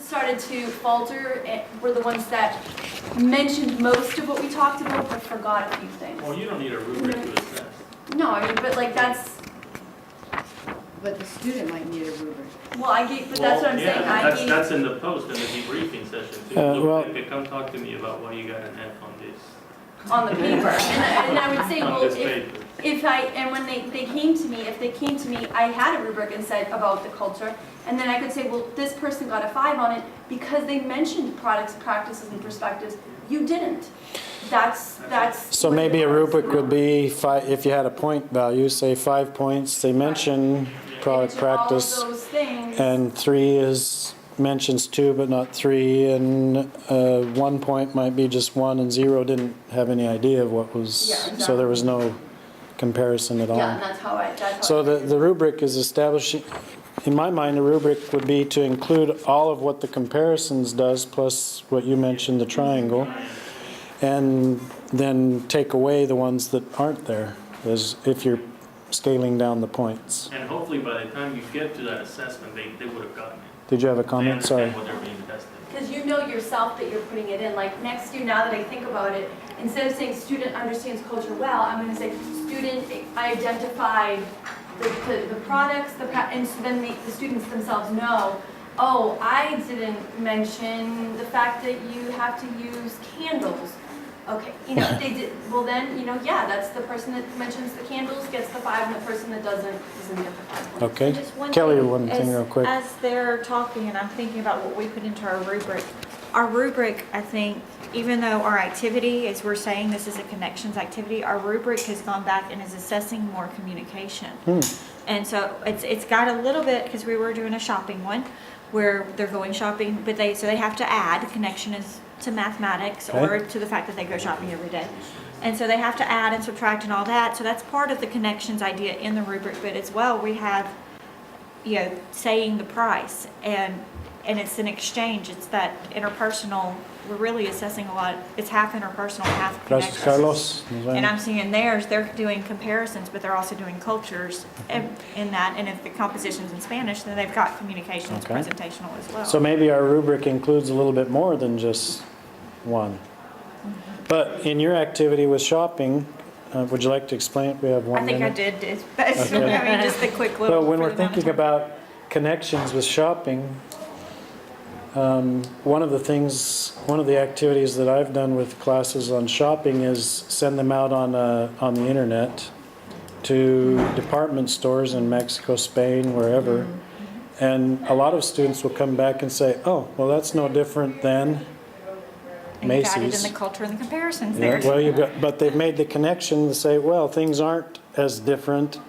started to falter were the ones that mentioned most of what we talked about, but forgot a few things. Well, you don't need a rubric to assess. No, I mean, but like that's, But the student might need a rubric. well, I gave, but that's what I'm saying, I gave. That's in the post, in the debriefing session too. well- Look, come talk to me about why you got an F on this. On the paper, and I would say, On well, this paper. if I, and when they came to me, if they came to me, I had a rubric and said about the culture, and then I could say, well, this person got a 5 on it because they mentioned products, practices, and perspectives. You didn't. That's. So what maybe it a was. rubric would be five, if you had a point value, say 5 points, they mention product Mention all of practice, those things. and 3 is, mentions 2 but not 3, and 1 point might be just 1, and 0 didn't have any idea of what was, Yeah, exactly. so there was no comparison at all. Yeah, and that's how I. So the rubric is establishing, in my mind, a rubric would be to include all of what the comparisons does, plus what you mentioned, the triangle, and then take away the ones that aren't there, as if you're scaling down the points. And hopefully by the time you get to that assessment, they would have gotten it. Did you have a They comment? Sorry. understand what they're being tested. Because you know yourself that you're putting it in. Like next year, now that I think about it, instead of saying student understands culture well, I'm going to say student identified the products, and so then the students themselves know, oh, I didn't mention the fact that you have to use candles. Okay, you know, they did, well then, you know, yeah, that's the person that mentions the candles gets the 5, and the person that doesn't get the 5 points. Okay. Just one Kelly, thing, one thing real quick. As they're talking, and I'm thinking about what we put into our rubric, I think, even though our activity, as we're saying, this is a connections activity, our rubric has gone back and is assessing more communication. And so it's got a little bit, because we were doing a shopping one, where they're going shopping, but they have to add, connection is to mathematics or to the fact that they go shopping every day. And so they have to add and subtract and all that. So that's part of the connections idea in the rubric, but as well, we have, you know, saying the price, and it's an exchange. It's that interpersonal, we're really assessing a lot. It's half interpersonal, half Gracias, connections. Carlos. And I'm seeing theirs, they're doing comparisons, but they're also doing cultures in that. And if the composition's in Spanish, then they've got communications, Okay. presentational as well. So maybe our rubric includes a little bit more than just 1. But in your activity with shopping, would you like to explain it? We have 1 I think I minute. did. Okay. I mean, just a quick little. Well, when for we're the amount of thinking time. about connections with shopping, one of the activities that I've done with classes on shopping is send them out on the internet to department stores in Mexico, Spain, wherever. And a lot of students will come back and say, oh, well, that's no different than And you've added in Macy's. the culture and the comparisons Yeah, there. well, but they've made the connection to say, well, things aren't as different.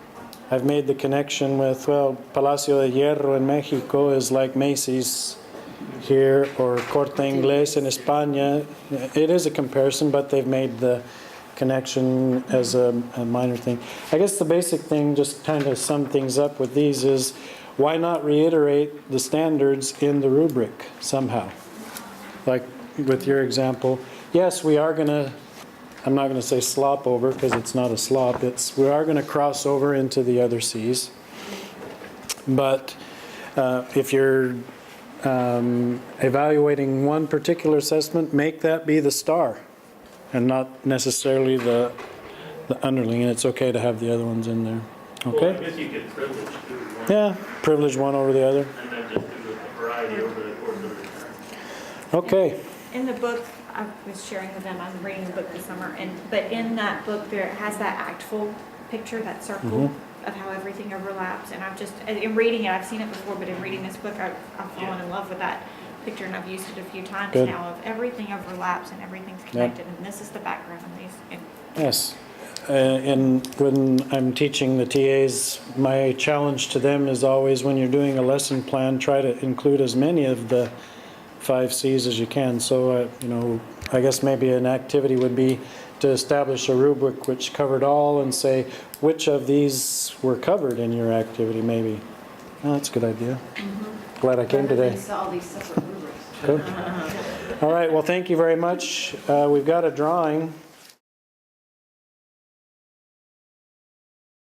I've made the connection with, well, Palacio de Hierro in Mexico is like Macy's here, or Corte Inglés in España. It is a comparison, but they've made the connection as a minor thing. I guess the basic thing, just kind of sum things up with these, is why not reiterate the standards in the rubric somehow? Like with your example, yes, we are going to, I'm not going to say slop over because it's not a slop, we are going to cross over into the other C's. But if you're evaluating one particular assessment, make that be the star and not necessarily the underling. And it's okay to have the other ones in there. Well, I Okay? guess you could privilege too. Yeah, privilege one over the other. And then just do a variety over the course of the term. Okay. In the book, I was sharing with them, I'm reading the book this summer, but in that book, there it has that actful picture, that circle of how everything overlaps. And I've just, in reading it, I've seen it before, but in reading this book, I've fallen in love with that picture, and I've used it a few times Good. now, of everything overlaps and everything's connected, and this is the background of these. And Yes. And when I'm teaching the TAs, my challenge to them is always, when you're doing a lesson plan, try to include as many of the 5 C's as you can. So, I guess maybe an activity would be to establish a rubric which covered all, and say which of these were covered in your activity maybe. Oh, that's a good idea. Glad I came today. All these separate rubrics. Good. All right, well, thank you very much. We've got a drawing.